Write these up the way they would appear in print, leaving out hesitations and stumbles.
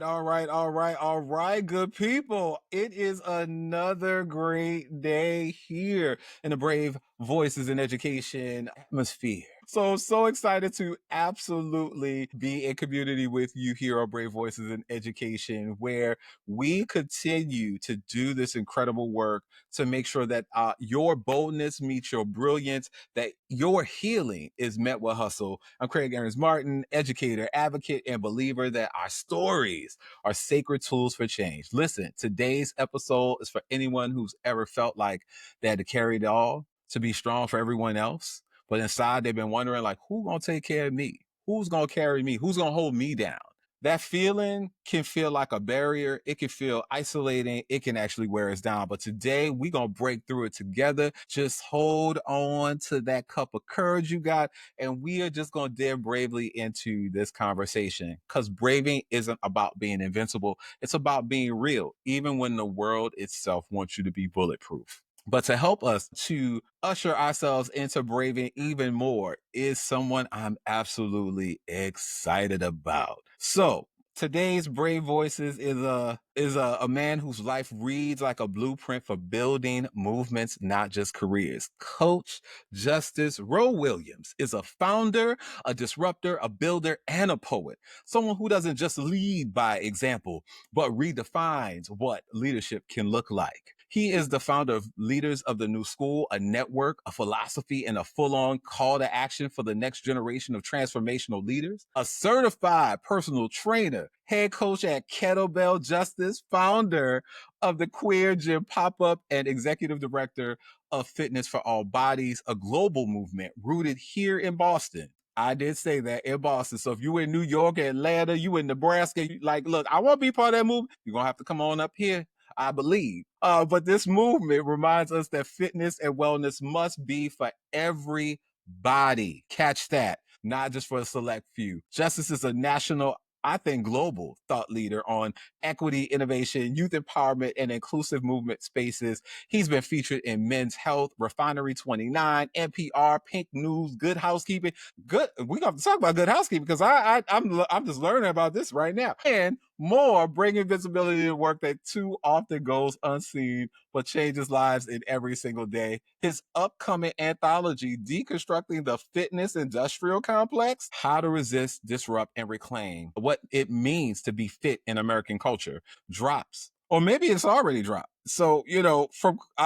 right, good people. It is another great day here in the Brave Voices in Education atmosphere. So excited to absolutely be in community with you here on Brave Voices in Education, where we continue to do this incredible work to make sure that your boldness meets your brilliance, that your healing is met with hustle. I'm Craig Aaron's Martin, educator, advocate, and believer that our stories are sacred tools for change. Listen, today's episode is for anyone who's ever felt like they had to carry it all to be strong for everyone else, but inside they've been wondering, like, who's gonna take care of me? Who's gonna carry me? Who's gonna hold me down? That feeling can feel like a barrier. It can feel isolating. It can actually wear us down. But today we're going to break through it together. Just hold on to that cup of courage you got. And we are just going to dare bravely into this conversation, because braving isn't about being invincible. It's about being real, even when the world itself wants you to be bulletproof. But to help us to usher ourselves into braving even more is someone I'm absolutely excited about. So today's Brave Voices is a man whose life reads like a blueprint for building movements, not just careers. Coach Justice Roe Williams is a founder, a disruptor, a builder, and a poet. Someone who doesn't just lead by example, but redefines what leadership can look like. He is the founder of Leaders of the New School, a network, a philosophy, and a full-on call to action for the next generation of transformational leaders. A certified personal trainer, head coach at Kettlebell Justice, founder of the Queer Gym Pop-Up, and executive director of Fitness for All Bodies, a global movement rooted here in Boston. I did say that, in Boston. So if you in New York, Atlanta, you in Nebraska, you like, look, I want to be part of that movement. You're going to have to come on up here, I believe. But this movement reminds us that fitness and wellness must be for everybody. Catch that. Not just for a select few. Justice is a national, I think, global thought leader on equity, innovation, youth empowerment, and inclusive movement spaces. He's been featured in Men's Health, Refinery 29, NPR, Pink News, Good Housekeeping. Good. We got to talk about Good Housekeeping, because I'm just learning about this right now. And more, bringing visibility to work that too often goes unseen but changes lives in every single day. His upcoming anthology, Deconstructing the Fitness Industrial Complex: How to Resist, Disrupt, and Reclaim What It Means to Be Fit in American Culture, drops. Or maybe it's already dropped. So,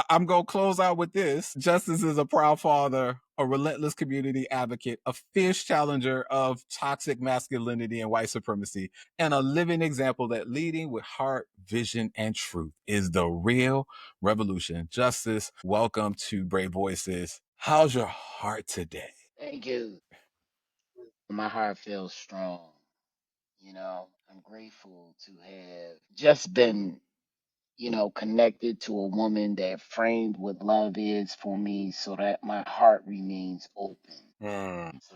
I'm going to close out with this. Justice is a proud father, a relentless community advocate, a fierce challenger of toxic masculinity and white supremacy, and a living example that leading with heart, vision, and truth is the real revolution. Justice, welcome to Brave Voices. How's your heart today? Thank you. My heart feels strong. I'm grateful to have just been, connected to a woman that framed what love is for me so that my heart remains open. Mm. So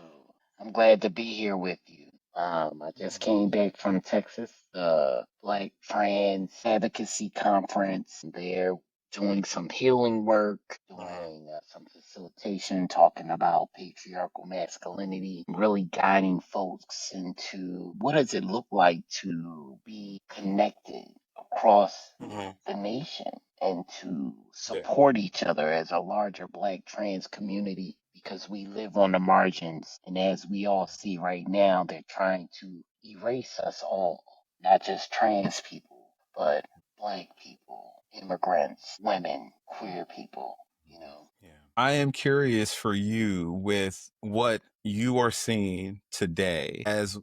I'm glad to be here with you. I just came back from Texas, the Black Trans Advocacy Conference. There doing some healing work, doing some facilitation, talking about patriarchal masculinity, really guiding folks into what does it look like to be connected across Mhm. the nation and to Yeah. support each other as a larger Black trans community, because we live on the margins. And as we all see right now, they're trying to erase us all, not just trans people, but Black people, immigrants, women, queer people, you know. Yeah. I am curious for you with what you are seeing today. As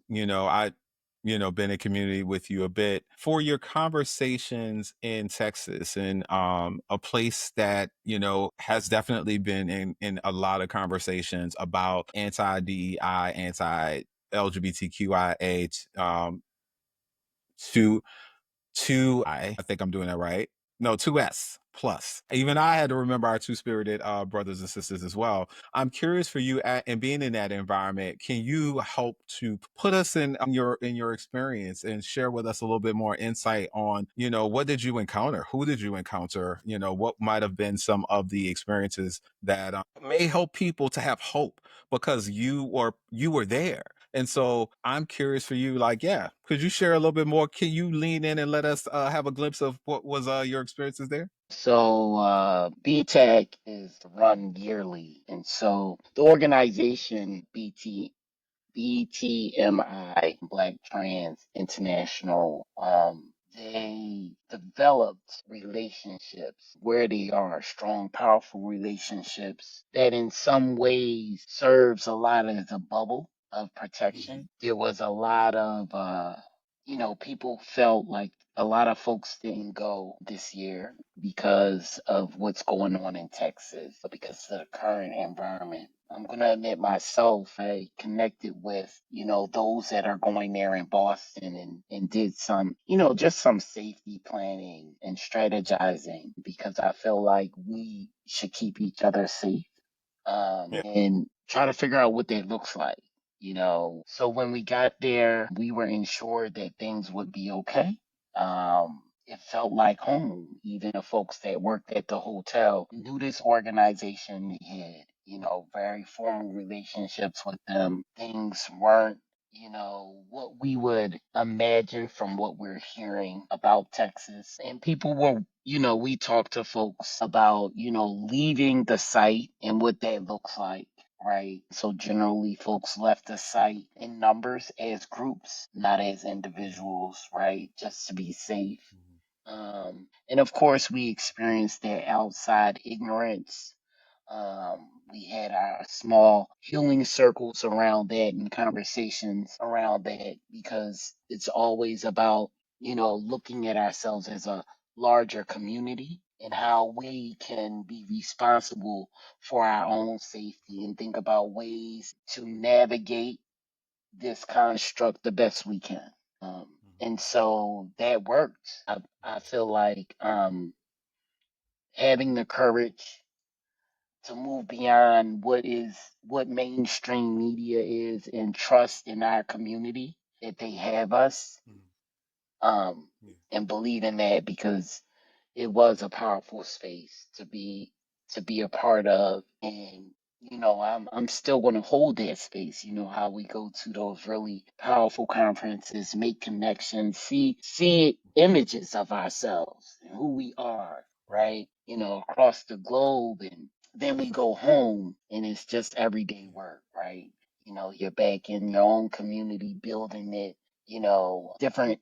been in community with you a bit for your conversations in Texas, and a place that has definitely been in a lot of conversations about anti DEI, anti LGBTQIA, to I think I'm doing that right. No, 2S plus. Even I had to remember our two spirited brothers and sisters as well. I'm curious for you and being in that environment. Can you help to put us in your experience and share with us a little bit more insight on what did you encounter? Who did you encounter? What might have been some of the experiences that may help people to have hope, because you were there. And so I'm curious for you, like, yeah, could you share a little bit more? Can you lean in and let us have a glimpse of what was your experiences there? So, BTEC is run yearly. And so the organization BTMI, Black Trans International, they developed relationships where they are strong, powerful relationships that in some ways serves a lot as a bubble of Mhm. protection. There was a lot of, people felt like a lot of folks didn't go this year because of what's going on in Texas, because of the current environment. I'm gonna admit myself, I connected with, those that are going there in Boston and did some, just some safety planning and strategizing because I feel like we should keep each other safe, Yeah. and try to figure out what that looks like. So when we got there, we were ensured that things would be okay. It felt like home. Even the folks that worked at the hotel knew this organization. They had, very formal relationships with them. Things weren't, what we would imagine from what we're hearing about Texas. And people were, we talked to folks about, leaving the site and what that looks like. Right. So generally, folks left the site in numbers as groups, not as individuals, right? Just to be safe. And of course, we experienced that outside ignorance. We had our small healing circles around that and conversations around that because it's always about, looking at ourselves as a larger community and how we can be responsible for our own safety and think about ways to navigate this construct the best we can. And so that worked. I feel like having the courage to move beyond what mainstream media is and trust in our community that they have us, Mhm. um Yeah. and believe in that because it was a powerful space to be a part of. And I'm still going to hold that space. You know how we go to those really powerful conferences, make connections, see images of ourselves and who we are, right, across the globe. And then we go home and it's just everyday work, right? You're back in your own community building it,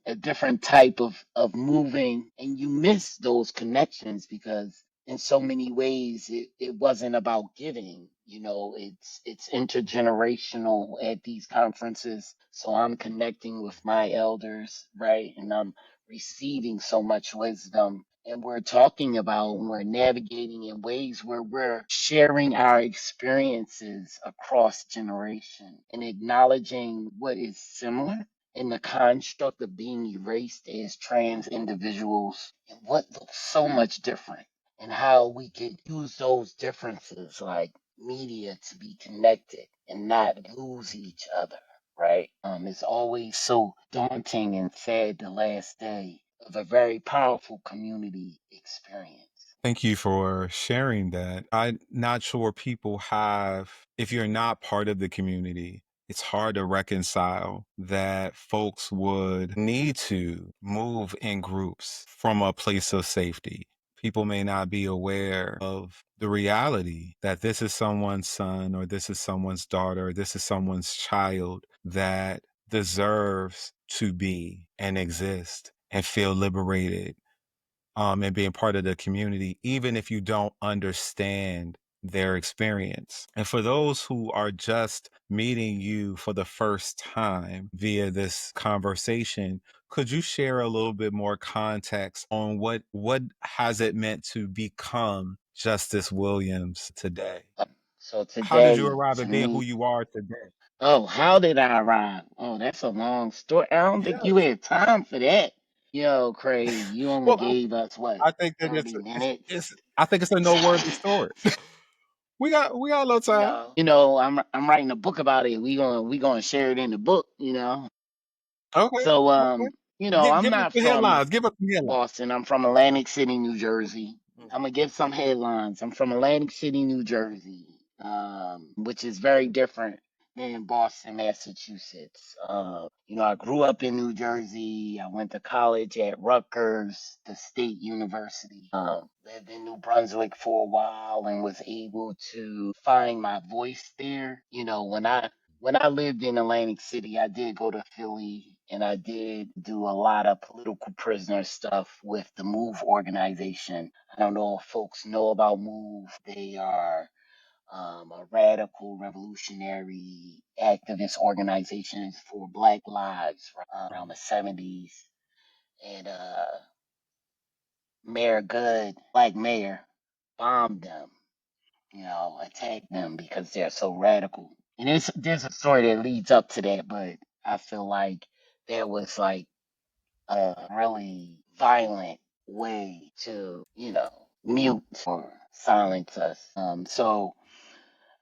a different type of moving, and you miss those connections because in so many ways it wasn't about giving. It's intergenerational at these conferences. So I'm connecting with my elders, right? And I'm receiving so much wisdom. And we're talking about, we're navigating in ways where we're sharing our experiences across generation and acknowledging what is similar in the construct of being erased as trans individuals and what looks so much different, and how we could use those differences like media to be connected and not lose each other, right? It's always so daunting and sad the last day of a very powerful community experience. Thank you for sharing that. I'm not sure people have, if you're not part of the community, it's hard to reconcile that folks would need to move in groups from a place of safety. People may not be aware of the reality that this is someone's son or this is someone's daughter, or this is someone's child that deserves to be and exist and feel liberated, and being part of the community, even if you don't understand their experience. And for those who are just meeting you for the first time via this conversation, could you share a little bit more context on what has it meant to become Justice Williams today? So How did you today, arrive to at being who me, you are today? oh, how did I arrive? Oh, that's a long story. I don't think you Yes. had time for that. Yo, Craig, you only Well, gave us what, I think that 30 it's minutes? I think it's a noteworthy story. We got a little time. I'm writing a book about it. We gonna share it in the book. Okay. So Okay. I'm Give us not the from headlines. Give us the headlines. Boston. I'm from Atlantic City, New Jersey. I'm Mhm. gonna give some headlines. I'm from Atlantic City, New Jersey, which is very different in Boston, Massachusetts. I grew up in New Jersey. I went to college at Rutgers, the state university. Lived in New Brunswick for a while and was able to find my voice there. When I lived in Atlantic City, I did go to Philly and I did do a lot of political prisoner stuff with the Move organization. I don't know if folks know about Move. They are a radical revolutionary activist organization for Black lives around the 70s. And Mayor Good, Black Mayor, bombed them, attacked them because they're so radical. And there's a story that leads up to that, but I feel like there was like a really violent way to, mute or silence us. So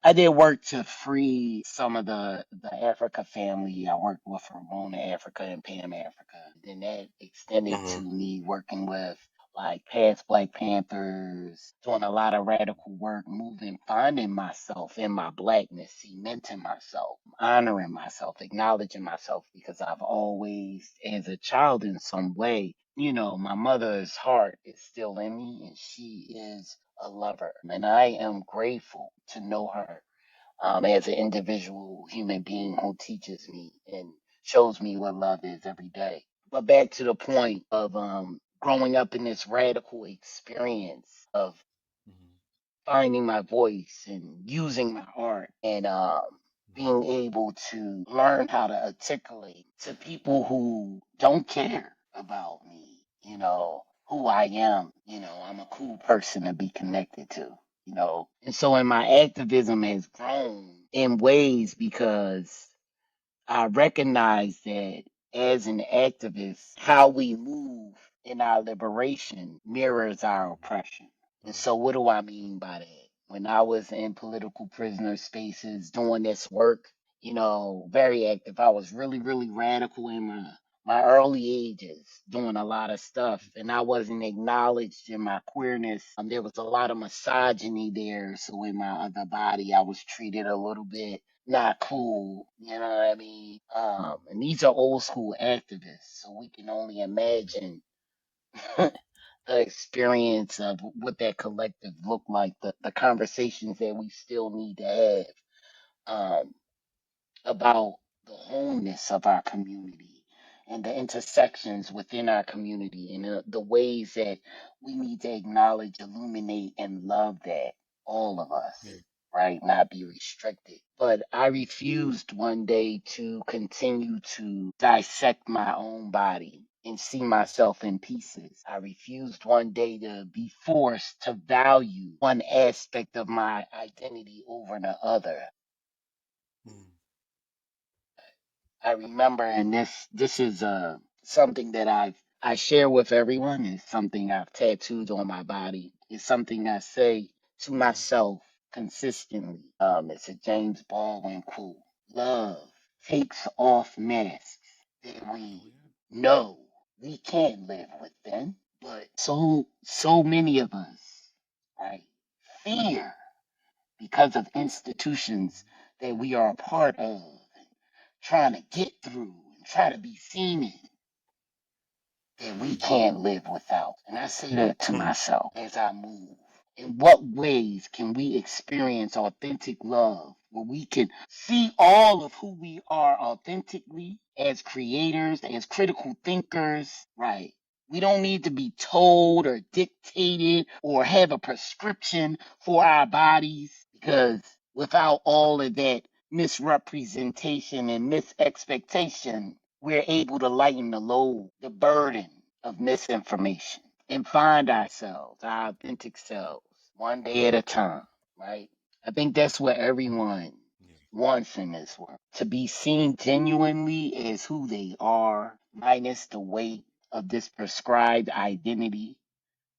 I did work to free some of the Africa family. I worked with Ramona Africa and Pam Africa. Then that extended to Mm-hmm. me working with like past Black Panthers, doing a lot of radical work, moving, finding myself in my blackness, cementing myself, honoring myself, acknowledging myself because I've always, as a child in some way, my mother's heart is still in me and she is a lover. And I am grateful to know her as an individual human being who teaches me and shows me what love is every day. But back to the point of growing up in this radical experience of finding my voice and using my art and being able to learn how to articulate to people who don't care about me, who I am. I'm a cool person to be connected to. And so, in my activism has grown in ways because I recognize that as an activist, how we move in our liberation mirrors our oppression. And so, what do I mean by that? When I was in political prisoner spaces doing this work, very active, I was really, really radical in my early ages, doing a lot of stuff, and I wasn't acknowledged in my queerness. There was a lot of misogyny there, so in my other body, I was treated a little bit not cool. You know what I mean? And these are old school activists, so we can only imagine the experience of what that collective looked like, the conversations that we still need to have about the wholeness of our community and the intersections within our community and the ways that we need to acknowledge, illuminate, and love that, all of us, Yeah. right? Not be restricted. But I refused one day to continue to dissect my own body and see myself in pieces. I refused one day to be forced to value one aspect of my identity over the other. Mm-hmm. I remember, and this is something that I share with everyone. It's something I've tattooed on my body. It's something I say to myself consistently. It's a James Baldwin quote. Love takes off masks that Oh we yeah. know we can't live within, but so many of us, right, fear because of institutions that we are a part of trying to get through and try to be seen in that we Mm-hmm. can't live without. And I say that to Mm-hmm. myself as I move. In what ways can we experience authentic love where we can see all of who we are authentically as creators, as critical thinkers, right? We don't need to be told or dictated or have a prescription for our bodies because without all of that misrepresentation and misexpectation, we're able to lighten the load, the burden of misinformation and find ourselves, our authentic selves, one day at a time, right? I think that's what everyone Yeah. wants in this world to be seen genuinely as who they are, minus the weight of this prescribed identity,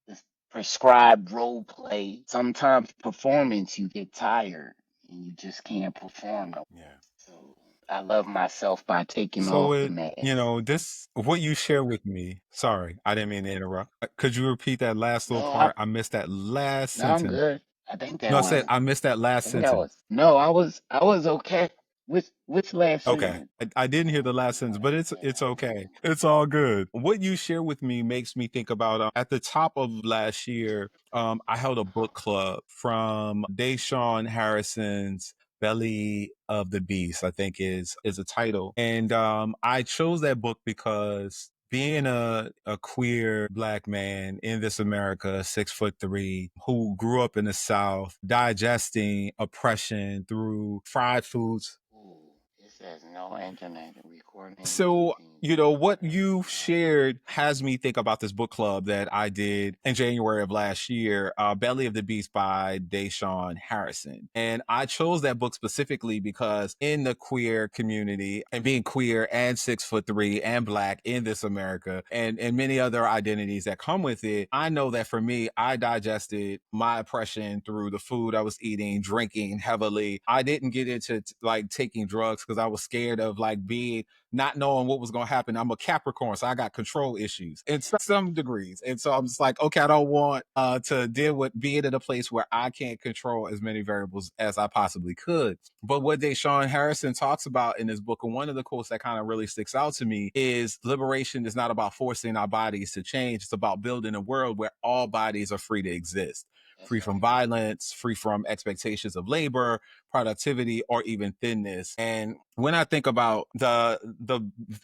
this prescribed role play. Sometimes performance, you get tired and you just can't perform no more. Yeah. So I love myself by taking So off the it, mask. this what you share with me. Sorry, I didn't mean to interrupt. Could you repeat that last little No, I part? I missed that last No, I'm sentence. good. I think No, that I said went. I missed that I last think that sentence. was. No, I was okay. Which last Okay. sentence? I didn't hear the last sentence, but it's okay. It's all good. What you share with me makes me think about at the top of last year, I held a book club from Deshaun Harrison's Belly of the Beast, I think is a title. And I chose that book because being a queer black man in this America, 6'3", who grew up in the South, digesting oppression through fried foods. Ooh, it says no internet recording is So, being what recorded. you shared has me think about this book club that I did in January of last year, Belly of the Beast by Deshaun Harrison. And I chose that book specifically because in the queer community and being queer and 6'3" and black in this America and many other identities that come with it, I know that for me, I digested my oppression through the food I was eating, drinking heavily. I didn't get into like taking drugs because I was scared of like being not knowing what was going to happen. I'm a Capricorn, so I got control issues in some degrees. And so I'm just like, okay, I don't want to deal with being in a place where I can't control as many variables as I possibly could. But what Deshaun Harrison talks about in his book, and one of the quotes that kind of really sticks out to me is liberation is not about forcing our bodies to change. It's about building a world where all bodies are free to exist, That's free from right. violence, free from expectations of labor, productivity, or even thinness. And when I think about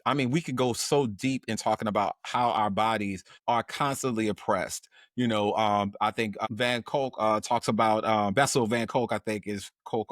I mean, we could go so deep in talking about how our bodies are constantly oppressed. I think Van Kolk talks about Bessel Van Kolk, I think is Kolk,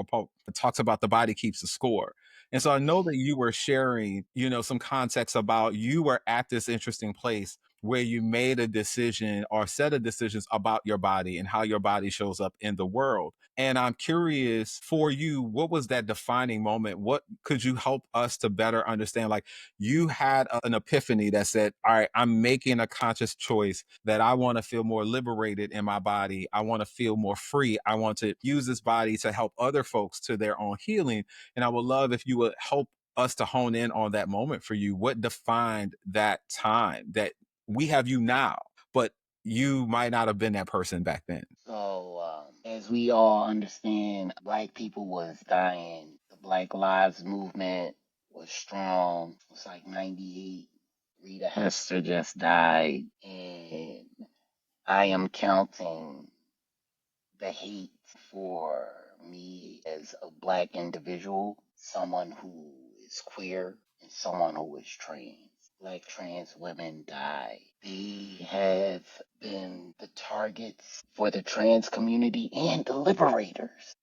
talks about the body keeps the score. And so I know that you were sharing, some context about you were at this interesting place where you made a decision or set of decisions about your body and how your body shows up in the world. And I'm curious for you, what was that defining moment? What could you help us to better understand? Like you had an epiphany that said, all right, I'm making a conscious choice that I want to feel more liberated in my body. I want to feel more free. I want to use this body to help other folks to their own healing. And I would love if you would help us to hone in on that moment for you. What defined that time that we have you now, but you might not have been that person back then? So, as we all understand, black people was dying. The Black Lives Movement was strong. It's like 98. Rita Hester just died. And I am counting the hate for me as a black individual, someone who is queer, and someone who is trans. Black trans women die. They have been the targets for the trans community and the liberators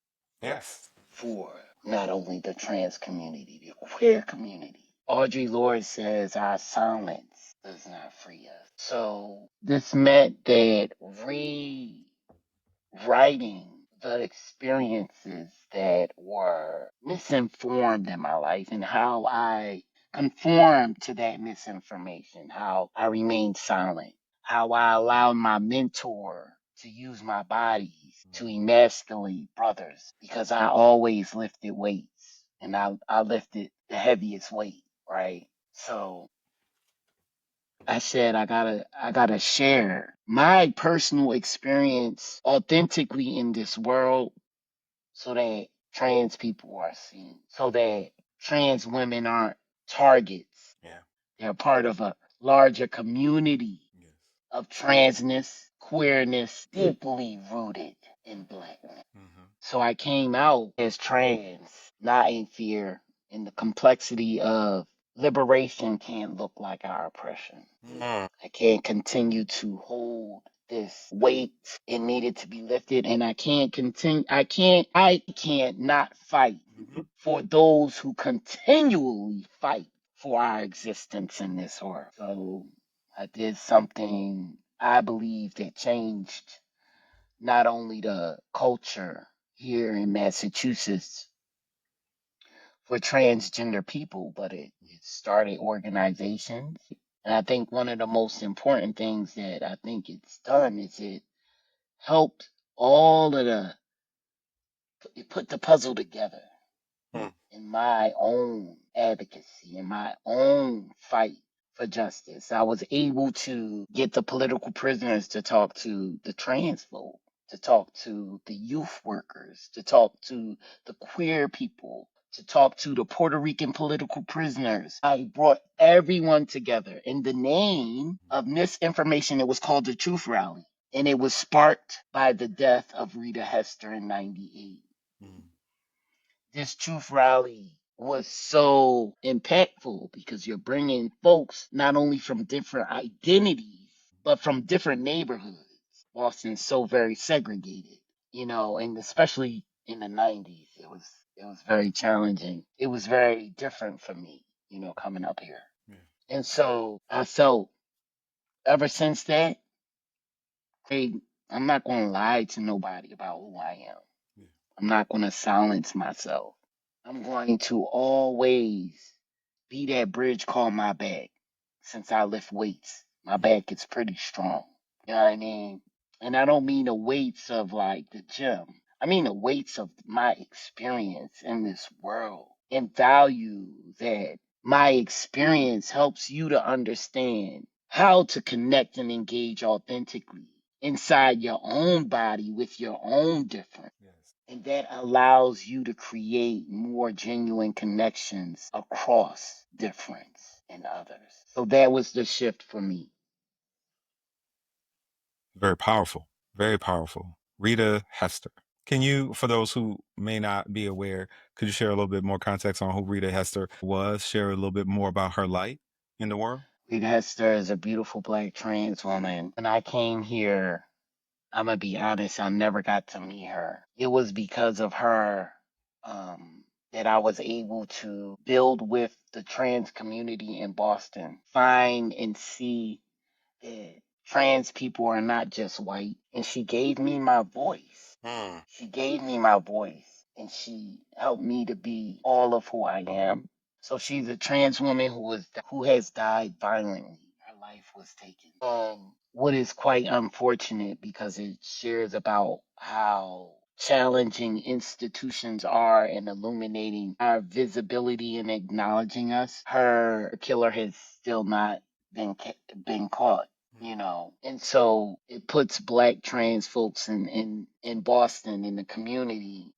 Yes. for not only the trans community, the queer community. Audre Lorde says our silence does not free us. So this meant that writing the experiences that were misinformed in my life and how I conformed to that misinformation, how I remained silent, how I allowed my mentor to use my bodies to emasculate brothers because I always lifted weights and I lifted the heaviest weight, right? So I said I gotta share my personal experience authentically in this world so that trans people are seen, so that trans women aren't targets. Yeah. They're part of a larger community Yes. of transness, queerness, deeply rooted in blackness. Mm-hmm. So I came out as trans, not in fear, and the complexity of liberation can't look like our oppression. Mm. I can't continue to hold this weight. It needed to be lifted, and I can't not fight Mhm. for those who continually fight for our existence in this world. So I did something I believe that changed not only the culture here in Massachusetts for transgender people, but it started organizations. And I think one of the most important things that I think it's done is it helped all of it put the puzzle together Mm. in my own advocacy, in my own fight for justice. I was able to get the political prisoners to talk to the trans folk, to talk to the youth workers, to talk to the queer people, to talk to the Puerto Rican political prisoners. I brought everyone together in the name of misinformation. It was called the Truth Rally. And it was sparked by the death of Rita Hester in 98. This Truth Rally was so impactful because you're bringing folks not only from different identities, but from different neighborhoods. Boston's so very segregated, and especially in the 90s, it was very challenging. It was very different for me, coming up here. Yeah. And so I felt ever since that, hey, I'm not going to lie to nobody about who I am. Yeah. I'm not going to silence myself. I'm going to always be that bridge called my back. Since I lift weights, my back is pretty strong. You know what I mean? And I don't mean the weights of like the gym. I mean the weights of my experience in this world and value that my experience helps you to understand how to connect and engage authentically inside your own body with your own difference. Yes. And that allows you to create more genuine connections across difference and others. So that was the shift for me. Very powerful. Very powerful. Rita Hester. Can you, for those who may not be aware, could you share a little bit more context on who Rita Hester was? Share a little bit more about her light in the world? Rita Hester is a beautiful black trans woman. When I came here, I'm going to be honest, I never got to meet her. It was because of her that I was able to build with the trans community in Boston, find and see that trans people are not just white. And she gave me my voice. She gave me my voice and she helped me to be all of who I am. So she's a trans woman who has died violently. Her life was taken. What is quite unfortunate because it shares about how challenging institutions are in illuminating our visibility and acknowledging us. Her killer has still not been caught, and so it puts black trans folks in Boston in the community.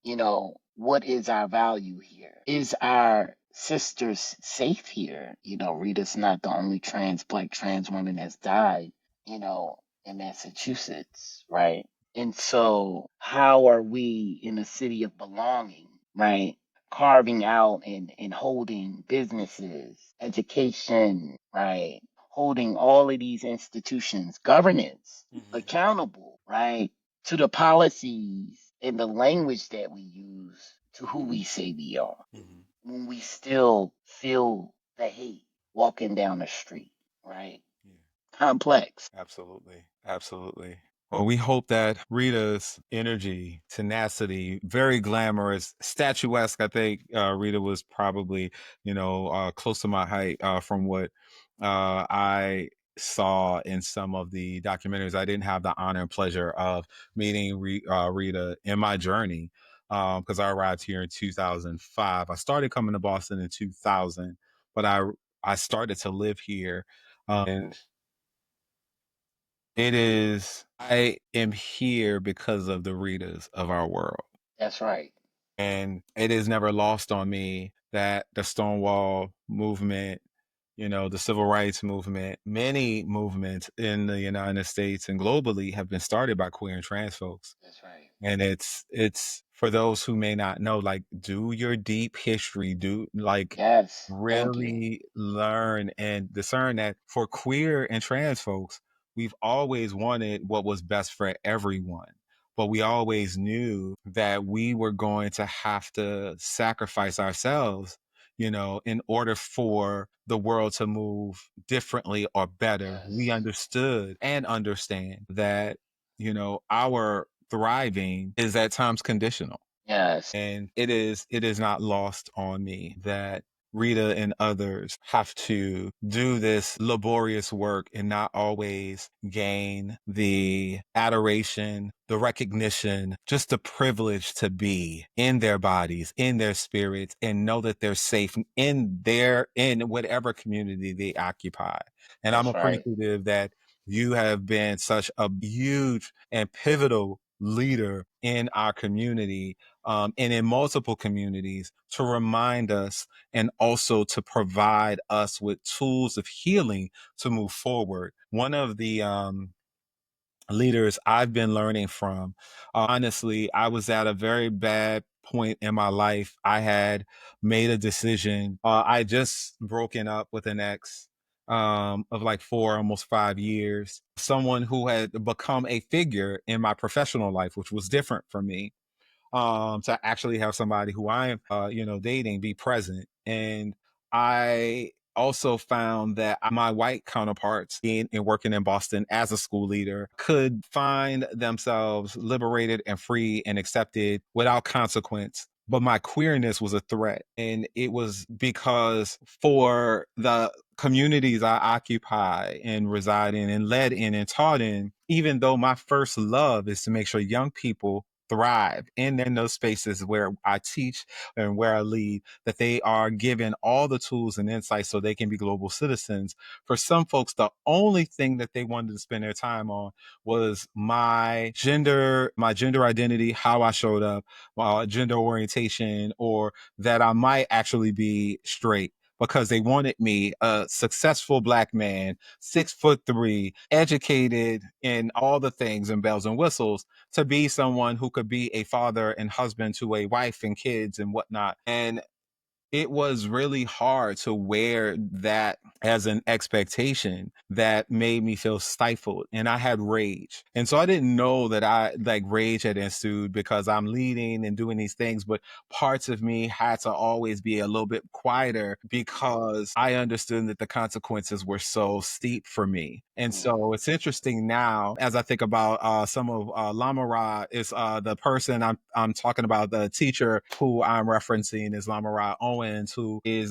What is our value here? Is our sisters safe here? Rita's not the only black trans woman that's died, in Massachusetts, right? And so how are we in a city of belonging, right, carving out and holding businesses, education, right, holding all of these institutions, governance, accountable, right, to the policies and the language that we use to who we say we are, when we still feel the hate walking down the street, right? Yeah. Complex. Absolutely. Absolutely. Well, we hope that Rita's energy, tenacity, very glamorous, statuesque. I think Rita was probably, close to my height from what I saw in some of the documentaries. I didn't have the honor and pleasure of meeting Rita in my journey because I arrived here in 2005. I started coming to Boston in 2000, but I started to live here. And I am here because of the Ritas of our world. That's right. And it is never lost on me that the Stonewall movement, the civil rights movement, many movements in the United States and globally have been started by queer and trans folks. That's right. And it's for those who may not know, like, do your deep history, do like Yes. Thank you. really learn and discern that for queer and trans folks, we've always wanted what was best for everyone. But we always knew that we were going to have to sacrifice ourselves, in order for the world to move differently or better. We Yes. understood and understand that, our thriving is at times conditional. Yes. And it is not lost on me that Rita and others have to do this laborious work and not always gain the adoration, the recognition, just the privilege to be in their bodies, in their spirits, and know that they're safe in whatever community they occupy. And I'm That's right. appreciative that you have been such a huge and pivotal leader in our community, and in multiple communities, to remind us and also to provide us with tools of healing to move forward. One of the leaders I've been learning from. Honestly, I was at a very bad point in my life. I had made a decision. I just broken up with an ex of like 4, almost 5 years. Someone who had become a figure in my professional life, which was different for me, to actually have somebody who I am, dating be present. And I also found that my white counterparts being and working in Boston as a school leader could find themselves liberated and free and accepted without consequence. But my queerness was a threat. And it was because for the communities I occupy and reside in and led in and taught in, even though my first love is to make sure young people thrive in those spaces where I teach and where I lead, that they are given all the tools and insights so they can be global citizens. For some folks, the only thing that they wanted to spend their time on was my gender identity, how I showed up, gender orientation, or that I might actually be straight, because they wanted me, a successful Black man, 6'3", educated in all the things and bells and whistles, to be someone who could be a father and husband to a wife and kids and whatnot. And it was really hard to wear that as an expectation that made me feel stifled. And I had rage. And so I didn't know that I like rage had ensued because I'm leading and doing these things, but parts of me had to always be a little bit quieter because I understood that the consequences were so steep for me. And Mm, so it's interesting now as I think about some of Lamara is the person I'm talking about. The teacher who I'm referencing is Lamara Owens, who is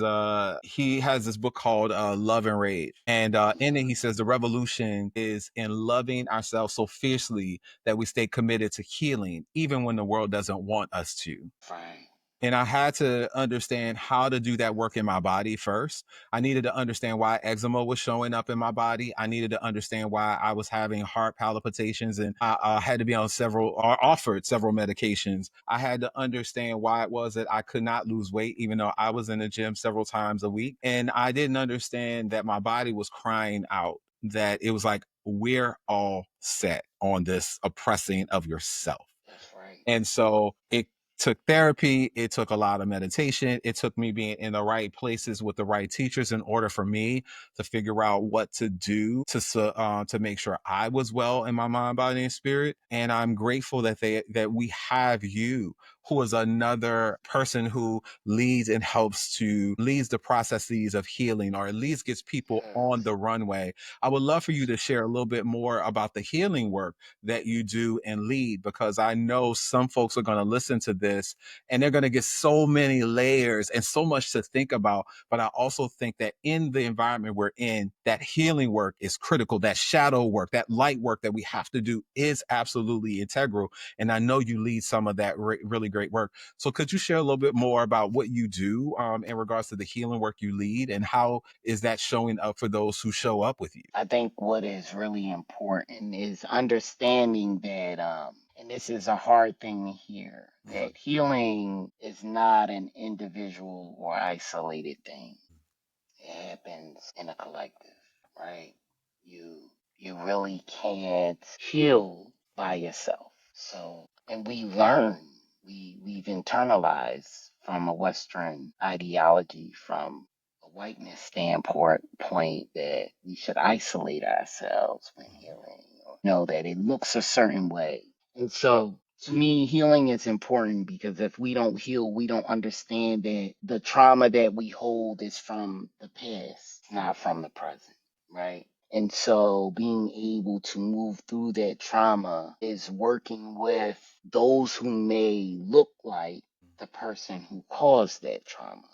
he has this book called Love and Rage, and in it he says the revolution is in loving ourselves so fiercely that we stay committed to healing even when the world doesn't want us to. right. And I had to understand how to do that work in my body first. I needed to understand why eczema was showing up in my body. I needed to understand why I was having heart palpitations, and I had to be on several or offered several medications. I had to understand why it was that I could not lose weight, even though I was in the gym several times a week. And I didn't understand that my body was crying out, that it was like, we're all set on this oppressing of yourself. That's right. And so it took therapy, it took a lot of meditation, it took me being in the right places with the right teachers in order for me to figure out what to do to make sure I was well in my mind, body, and spirit. And I'm grateful that we have you, who is another person who leads the processes of healing, or at least gets people on Yes. the runway. I would love for you to share a little bit more about the healing work that you do and lead, because I know some folks are going to listen to this and they're going to get so many layers and so much to think about. But I also think that in the environment we're in, that healing work is critical. That shadow work, that light work that we have to do is absolutely integral. And I know you lead some of that really great work. So could you share a little bit more about what you do in regards to the healing work you lead, and how is that showing up for those who show up with you? I think what is really important is understanding that, and this is a hard thing to hear, that healing is not an individual or isolated thing. It happens in a collective, right? You really can't heal by yourself. So, and we've internalized from a Western ideology, from a whiteness standpoint, that we should isolate ourselves when healing, or know that it looks a certain way. And so, to me, healing is important because if we don't heal, we don't understand that the trauma that we hold is from the past, not from the present, right? And so being able to move through that trauma is working with those who may look like the person who caused that trauma,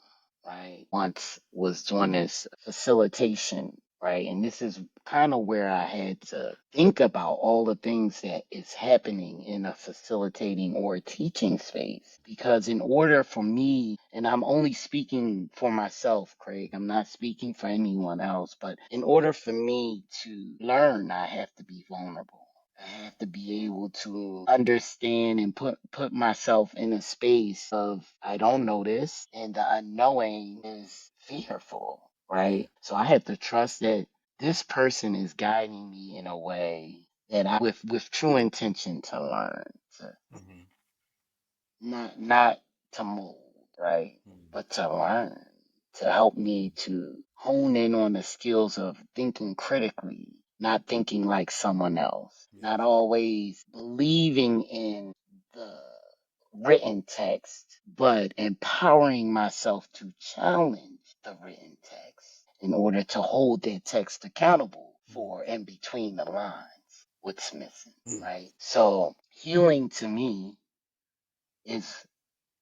right? Once was doing this facilitation, right? And this is kind of where I had to think about all the things that is happening in a facilitating or teaching space. Because in order for me, and I'm only speaking for myself, Craig, I'm not speaking for anyone else, but in order for me to learn, I have to be vulnerable. I have to be able to understand and put myself in a space of I don't know this, and the unknowing is fearful, right? So I have to trust that this person is guiding me in a way that I with true intention to learn, to, Mhm. not to mold, right? Mhm. But to learn, to help me to hone in on the skills of thinking critically, not thinking like someone else, not Yes. always believing in the written text, but empowering myself to challenge the written text in order to hold that text accountable for Mhm. in between the lines what's missing, Mm. right? So healing to me is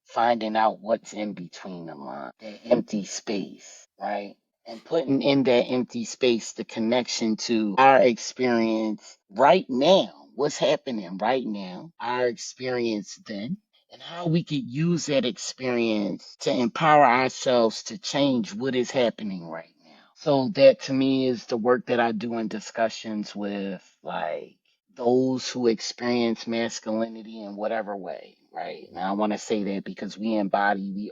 finding out what's in between the line, that empty space, right? And putting in that empty space the connection to our experience right now, what's happening right now, our experience then, and how we could use that experience to empower ourselves to change what is happening right now. So that to me is the work that I do in discussions with like those who experience masculinity in whatever way, right? Now, I want to say that because we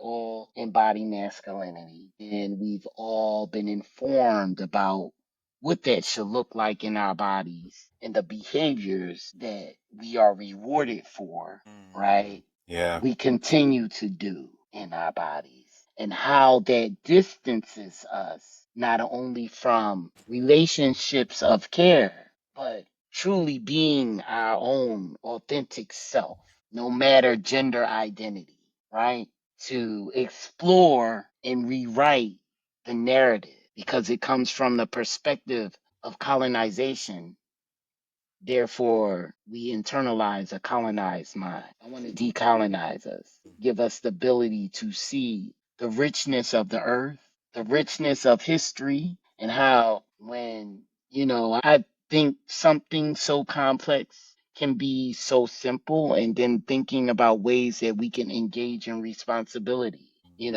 all embody masculinity, and we've all been informed about what that should look like in our bodies and the behaviors that we are rewarded for, Mm. right? Yeah. We continue to do in our bodies, and how that distances us not only from relationships of care, but truly being our own authentic self, no matter gender identity, right? To explore and rewrite the narrative because it comes from the perspective of colonization. Therefore, we internalize a colonized mind. I want to decolonize us, give us the ability to see the richness of the earth, the richness of history, and how when, I think something so complex can be so simple, and then thinking about ways that we can engage in responsibility, in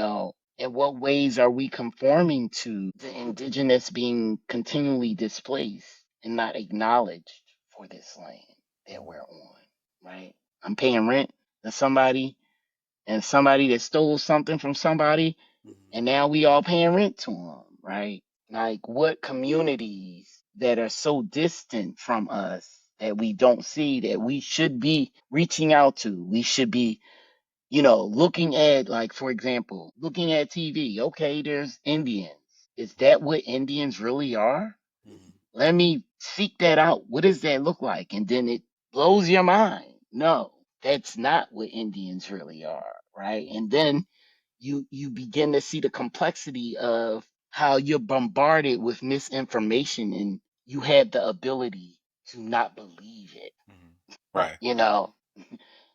what ways are we conforming to the indigenous being continually displaced and not acknowledged for this land that we're on, right? I'm paying rent to somebody and somebody that stole something from somebody, Mhm. and now we all paying rent to them, right? Like what communities that are so distant from us that we don't see that we should be reaching out to. We should be looking at, like, for example, looking at TV. Okay, there's Indians. Is that what Indians really are? Mhm. Let me seek that out. What does that look like? And then it blows your mind. No, that's not what Indians really are, right? And then you begin to see the complexity of how you're bombarded with misinformation and you have the ability to not believe it, Mhm. right? Right.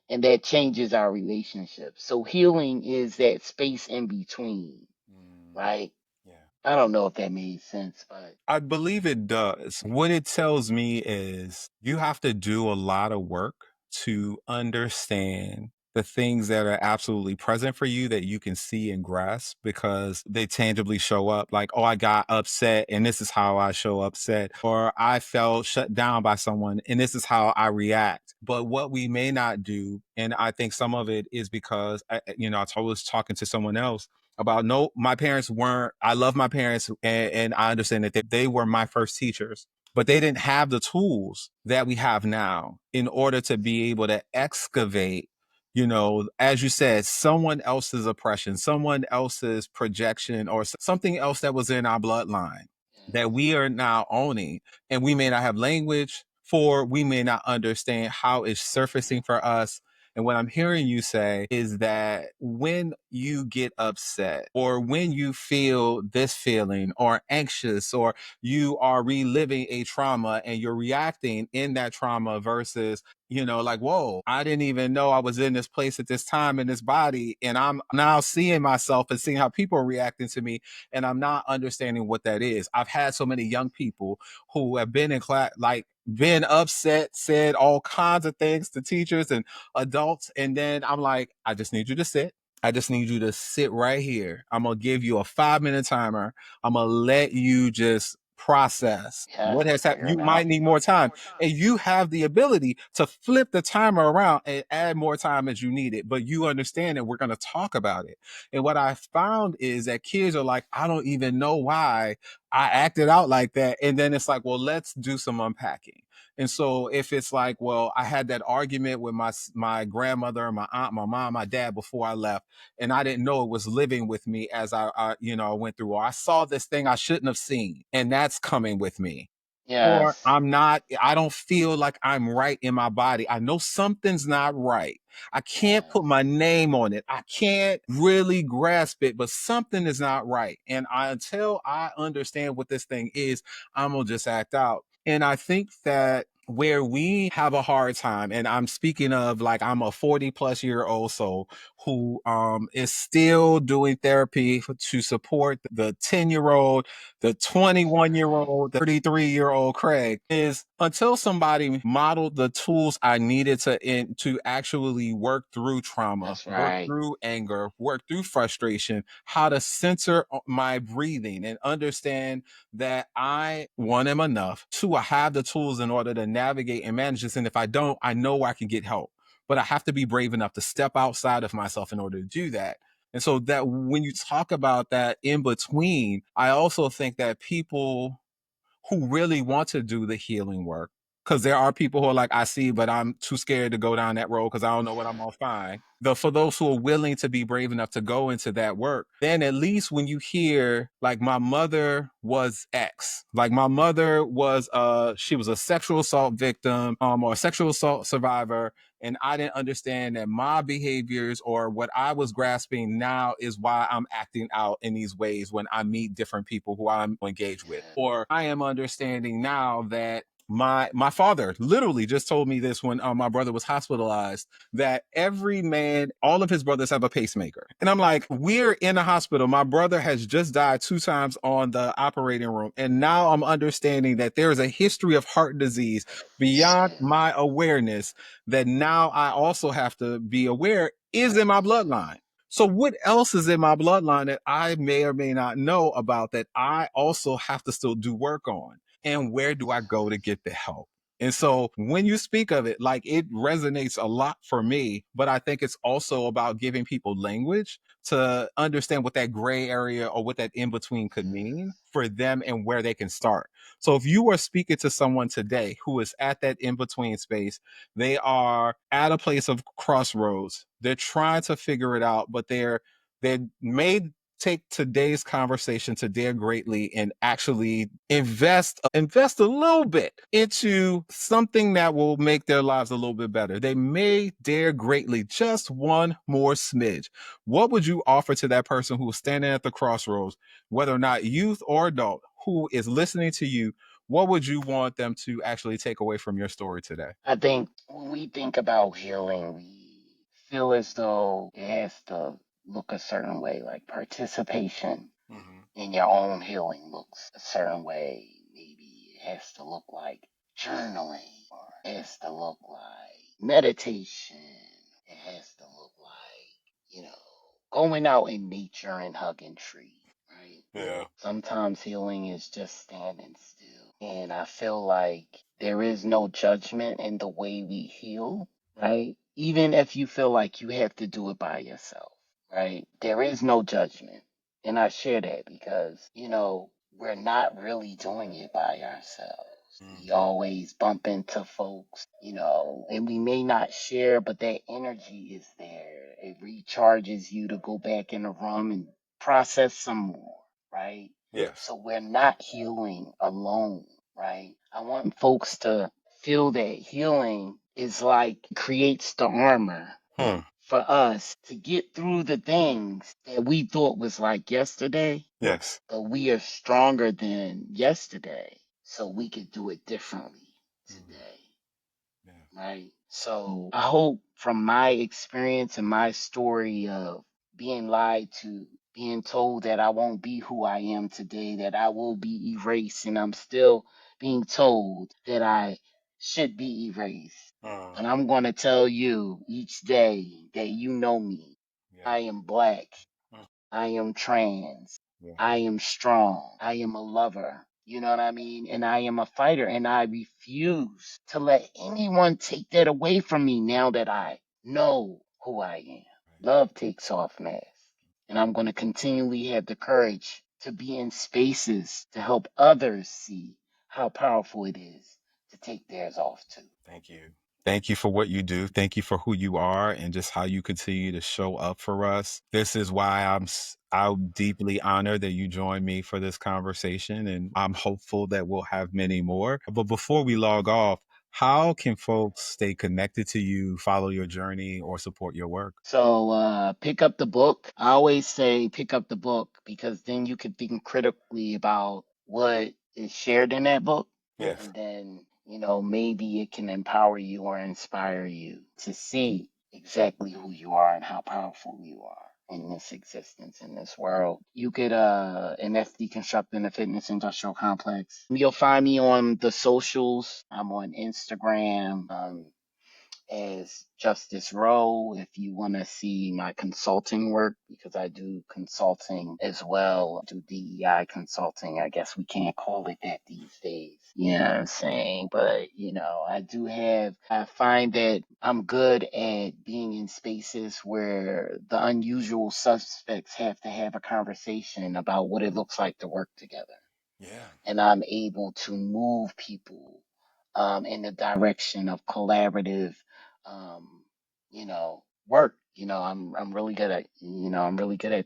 And that changes our relationship. So healing is that space in between, Mm. right? Yeah. I don't know if that made sense, but I believe it does. What it tells me is you have to do a lot of work to understand the things that are absolutely present for you that you can see and grasp because they tangibly show up like, oh, I got upset and this is how I show upset, or I felt shut down by someone and this is how I react. But what we may not do, and I think some of it is because, I was talking to someone else about no, my parents weren't, I love my parents and I understand that they were my first teachers, but they didn't have the tools that we have now in order to be able to excavate, as you said, someone else's oppression, someone else's projection, or something else that was in our bloodline that we are now owning. And we may not have language for, we may not understand how it's surfacing for us. And what I'm hearing you say is that when you get upset or when you feel this feeling or anxious or you are reliving a trauma and you're reacting in that trauma versus, like, whoa, I didn't even know I was in this place at this time in this body. And I'm now seeing myself and seeing how people are reacting to me. And I'm not understanding what that is. I've had so many young people who have been in class, like, been upset, said all kinds of things to teachers and adults. And then I'm like, I just need you to sit. I just need you to sit right here. I'm going to give you a 5-minute timer. I'm going to let you just process Yes, what has happened. fair You might enough. need more time, and you have the ability to flip the timer around and add more time as you need it. But you understand that we're going to talk about it. And what I found is that kids are like, I don't even know why I acted out like that. And then it's like, well, let's do some unpacking. And so if it's like, well, I had that argument with my grandmother, my aunt, my mom, my dad before I left, and I didn't know it was living with me as I went through. Or I saw this thing I shouldn't have seen, and that's coming with me. Or Yes. I don't feel like I'm right in my body. I know something's not right. I can't put Yes. my name on it. I can't really grasp it, but something is not right. And until I understand what this thing is, I'm going to just act out. And I think that where we have a hard time, and I'm speaking of like I'm a 40-plus-year-old soul who is still doing therapy to support the 10-year-old, the 21-year-old, the 33-year-old Craig, is until somebody modeled the tools I needed to actually work through trauma, That's work right. through anger, work through frustration, how to censor my breathing and understand that I, one, am enough. Two, I have the tools in order to navigate and manage this. And if I don't, I know I can get help. But I have to be brave enough to step outside of myself in order to do that. And so that when you talk about that in between, I also think that people who really want to do the healing work, because there are people who are like, I see, but I'm too scared to go down that road because I don't know what I'm gonna find. Though for those who are willing to be brave enough to go into that work, then at least when you hear like my mother was X, like my mother was she was a sexual assault victim or a sexual assault survivor, and I didn't understand that my behaviors or what I was grasping now is why I'm acting out in these ways when I meet different people who I'm engaged with. Yeah. Or I am understanding now that my father literally just told me this when my brother was hospitalized, that every man, all of his brothers have a pacemaker. And I'm like, we're in a hospital. My brother has just died 2 times on the operating room. And now I'm understanding that there is a history of heart disease beyond Yeah. my awareness that now I also have to be aware is in my bloodline. So what else is in my bloodline that I may or may not know about that I also have to still do work on? And where do I go to get the help? And so when you speak of it, like it resonates a lot for me, but I think it's also about giving people language to understand what that gray area or what that in between could mean for them and where they can start. So if you are speaking to someone today who is at that in between space, they are at a place of crossroads. They're trying to figure it out, but they may take today's conversation to dare greatly and actually invest a little bit into something that will make their lives a little bit better. They may dare greatly, just one more smidge. What would you offer to that person who is standing at the crossroads, whether or not youth or adult, who is listening to you? What would you want them to actually take away from your story today? I think when we think about healing, we feel as though it has to look a certain way, like participation Mm-hmm. in your own healing looks a certain way. Maybe it has to look like journaling, or it has to look like meditation. It has to look like, going out in nature and hugging trees, right? Yeah. Sometimes healing is just standing still. And I feel like there is no judgment in the way we heal, right? Even if you feel like you have to do it by yourself, right? There is no judgment. And I share that because, we're not really doing it by ourselves. We always bump into folks, and we may not share, but that energy is there. It recharges you to go back in the room and process some more, right? Yes. So we're not healing alone, right? I want folks to feel that healing is like creates the armor Hmm. for us to get through the things that we thought was like yesterday, Yes. but we are stronger than yesterday, so we could do it differently Mhm. today, Yeah. right? So I hope from my experience and my story of being lied to, being told that I won't be who I am today, that I will be erased, and I'm still being told that I should be erased. Mm. But I'm going to tell you each day that you know me. Yeah. I am black. Mm. I am trans. Yeah. I am strong. I am a lover. You know what I mean? And I am a fighter, and I refuse to let anyone take that away from me now that I know who I am. Love takes off masks. And I'm going to continually have the courage to be in spaces to help others see how powerful it is to take theirs off too. Thank you. Thank you for what you do. Thank you for who you are and just how you continue to show up for us. This is why I'm deeply honored that you joined me for this conversation, and I'm hopeful that we'll have many more. But before we log off, how can folks stay connected to you, follow your journey, or support your work? So pick up the book. I always say pick up the book because then you can think critically about what is shared in that book. Yes. And then, maybe it can empower you or inspire you to see exactly who you are and how powerful you are in this existence, in this world. You could invest deconstructing the fitness industrial complex. You'll find me on the socials. I'm on Instagram. As Justice Rowe if you want to see my consulting work because I do consulting as well. I do DEI consulting. I guess we can't call it that these days. You know what I'm saying? But, I find that I'm good at being in spaces where the unusual suspects have to have a conversation about what it looks like to work together, Yeah. and I'm able to move people in the direction of collaborative, work. I'm really good at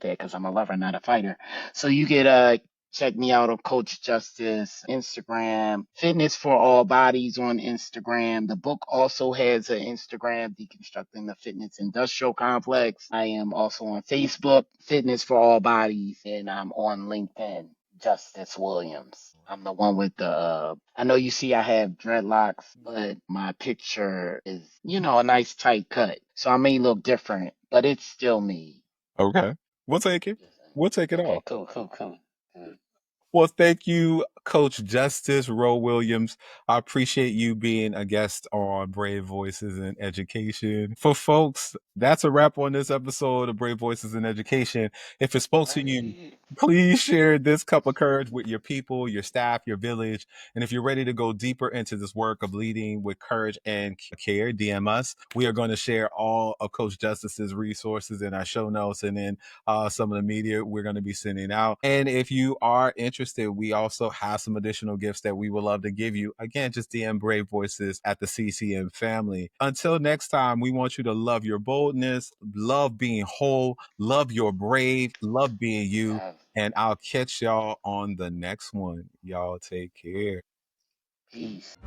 that because I'm a lover, not a fighter. So you could check me out on Coach Justice Instagram, Fitness for All Bodies on Instagram. The book also has an Instagram, Deconstructing the Fitness Industrial Complex. I am also on Facebook, Fitness for All Bodies, and I'm on LinkedIn. Justice Williams. I'm the one with I know you see I have dreadlocks, but my picture is, a nice tight cut. So I may look different, but it's still me. Okay. We'll take it. We'll take it Okay, all. cool, cool, cool. Good. Well, thank you, Coach Justice Roe Williams. I appreciate you being a guest on Brave Voices in Education. For folks, that's a wrap on this episode of Brave Voices in Education. If it spoke to you, Right. please share this cup of courage with your people, your staff, your village. And if you're ready to go deeper into this work of leading with courage and care, DM us. We are going to share all of Coach Justice's resources in our show notes and in some of the media we're going to be sending out. And if you are interested, we also have some additional gifts that we would love to give you. Again, just DM Brave Voices at the CCM family. Until next time, we want you to love your boldness, love being whole, love your brave, love being you. Have And I'll catch y'all on the next one. Y'all take care. peace.